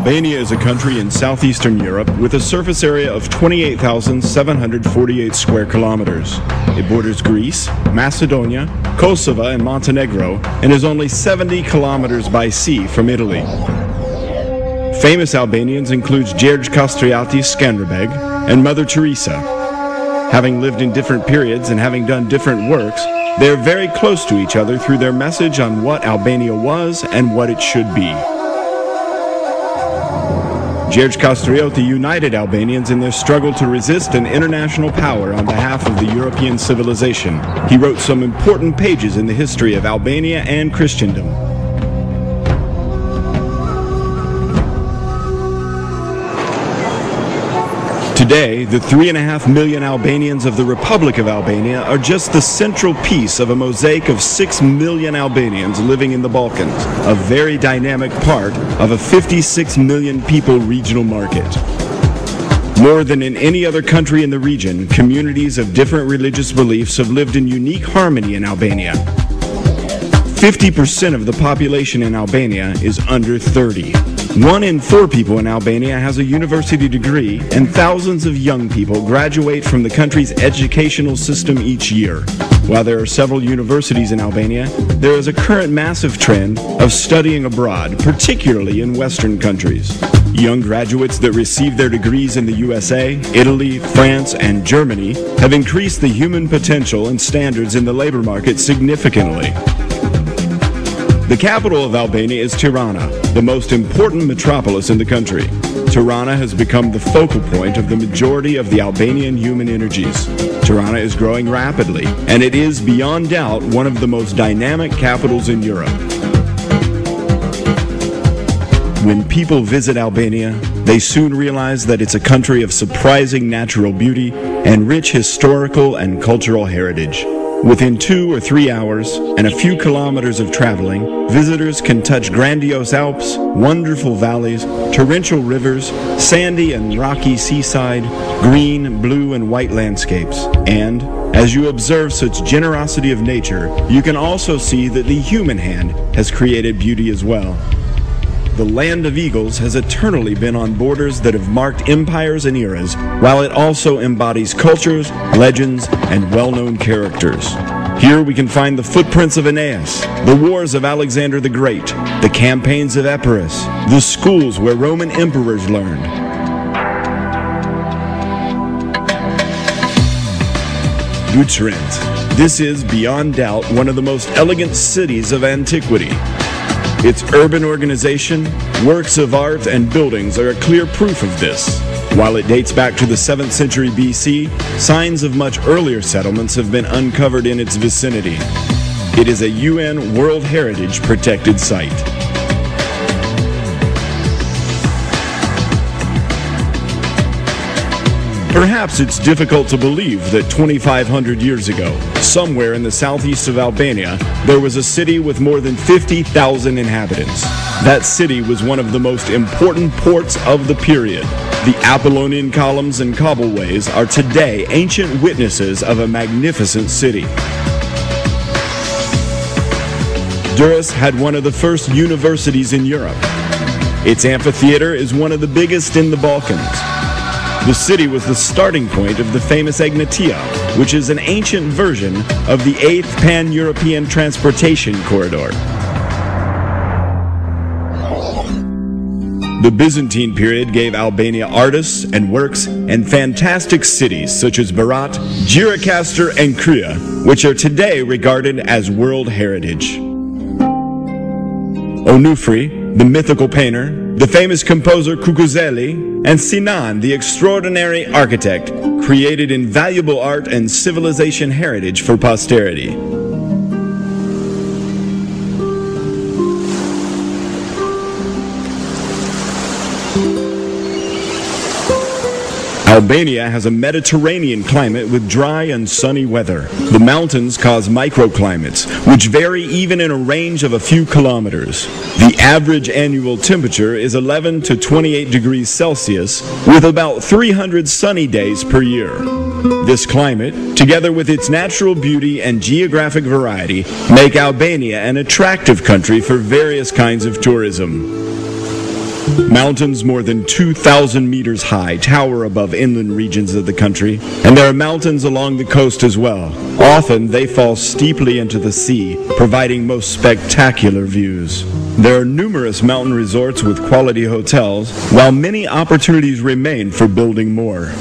Albania is a country in southeastern Europe with a surface area of 28,748 square kilometers. It borders Greece, Macedonia, Kosovo, and Montenegro, and is only 70 kilometers by sea from Italy. Famous Albanians include Gjergj Kastriatis Skanderbeg and Mother Teresa. Having lived in different periods and having done different works, they are very close to each other through their message on what Albania was and what it should be. Gjergj Kastrioti united Albanians in their struggle to resist an international power on behalf of the European civilization. He wrote some important pages in the history of Albania and Christendom. Today, the 3.5 million Albanians of the Republic of Albania are just the central piece of a mosaic of 6 million Albanians living in the Balkans, a very dynamic part of a 56 million people regional market. More than in any other country in the region, communities of different religious beliefs have lived in unique harmony in Albania. 50% of the population in Albania is under 30. 1 in 4 people in Albania has a university degree, and thousands of young people graduate from the country's educational system each year. While there are several universities in Albania, there is a current massive trend of studying abroad, particularly in Western countries. Young graduates that receive their degrees in the USA, Italy, France, and Germany have increased the human potential and standards in the labor market significantly. The capital of Albania is Tirana, the most important metropolis in the country. Tirana has become the focal point of the majority of the Albanian human energies. Tirana is growing rapidly, and it is beyond doubt one of the most dynamic capitals in Europe. When people visit Albania, they soon realize that it's a country of surprising natural beauty and rich historical and cultural heritage. Within 2 or 3 hours and a few kilometers of traveling, visitors can touch grandiose Alps, wonderful valleys, torrential rivers, sandy and rocky seaside, green, blue, and white landscapes. And, as you observe such generosity of nature, you can also see that the human hand has created beauty as well. The land of eagles has eternally been on borders that have marked empires and eras, while it also embodies cultures, legends, and well-known characters. Here we can find the footprints of Aeneas, the wars of Alexander the Great, the campaigns of Epirus, the schools where Roman emperors learned. Bucharest. This is, beyond doubt, one of the most elegant cities of antiquity. Its urban organization, works of art, and buildings are a clear proof of this. While it dates back to the 7th century BC, signs of much earlier settlements have been uncovered in its vicinity. It is a UN World Heritage Protected Site. Perhaps it's difficult to believe that 2,500 years ago, somewhere in the southeast of Albania, there was a city with more than 50,000 inhabitants. That city was one of the most important ports of the period. The Apollonian columns and cobbleways are today ancient witnesses of a magnificent city. Durrës had one of the first universities in Europe. Its amphitheater is one of the biggest in the Balkans. The city was the starting point of the famous Egnatia, which is an ancient version of the 8th Pan-European Transportation Corridor. The Byzantine period gave Albania artists and works and fantastic cities such as Berat, Gjirokastër, and Krye, which are today regarded as World Heritage. Onufri, the mythical painter, the famous composer Kukuzeli, and Sinan, the extraordinary architect, created invaluable art and civilization heritage for posterity. Albania has a Mediterranean climate with dry and sunny weather. The mountains cause microclimates, which vary even in a range of a few kilometers. The average annual temperature is 11 to 28 degrees Celsius, with about 300 sunny days per year. This climate, together with its natural beauty and geographic variety, make Albania an attractive country for various kinds of tourism. Mountains more than 2,000 meters high tower above inland regions of the country, and there are mountains along the coast as well. Often they fall steeply into the sea, providing most spectacular views. There are numerous mountain resorts with quality hotels, while many opportunities remain for building more.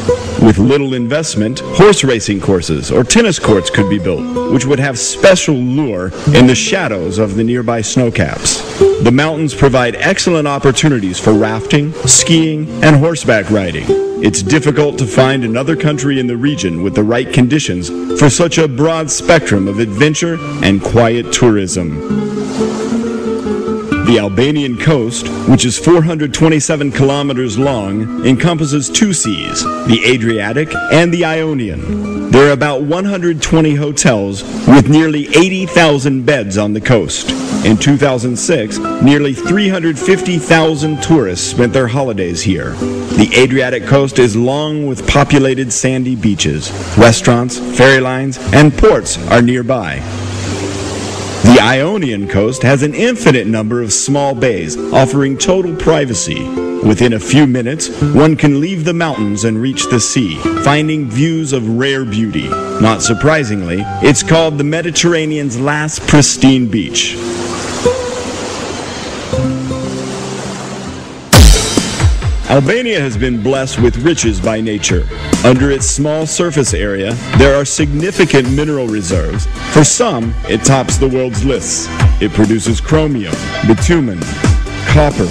With little investment, horse racing courses or tennis courts could be built, which would have special lure in the shadows of the nearby snowcaps. The mountains provide excellent opportunities for rafting, skiing, and horseback riding. It's difficult to find another country in the region with the right conditions for such a broad spectrum of adventure and quiet tourism. The Albanian coast, which is 427 kilometers long, encompasses two seas, the Adriatic and the Ionian. There are about 120 hotels with nearly 80,000 beds on the coast. In 2006, nearly 350,000 tourists spent their holidays here. The Adriatic coast is long with populated sandy beaches. Restaurants, ferry lines, and ports are nearby. The Ionian coast has an infinite number of small bays, offering total privacy. Within a few minutes, one can leave the mountains and reach the sea, finding views of rare beauty. Not surprisingly, it's called the Mediterranean's last pristine beach. Albania has been blessed with riches by nature. Under its small surface area, there are significant mineral reserves. For some, it tops the world's lists. It produces chromium, bitumen, copper,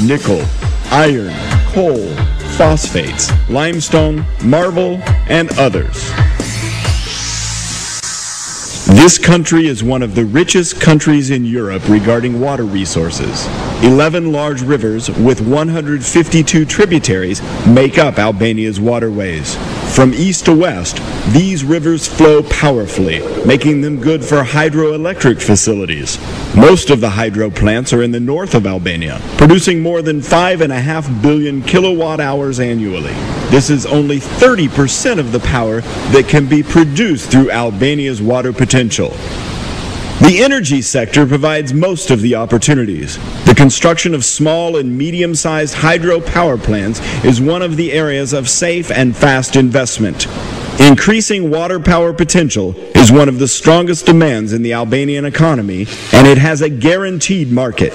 nickel, iron, coal, phosphates, limestone, marble, and others. This country is one of the richest countries in Europe regarding water resources. 11 large rivers with 152 tributaries make up Albania's waterways. From east to west, these rivers flow powerfully, making them good for hydroelectric facilities. Most of the hydro plants are in the north of Albania, producing more than 5.5 billion kilowatt hours annually. This is only 30% of the power that can be produced through Albania's water potential. The energy sector provides most of the opportunities. The construction of small and medium-sized hydropower plants is one of the areas of safe and fast investment. Increasing water power potential is one of the strongest demands in the Albanian economy, and it has a guaranteed market.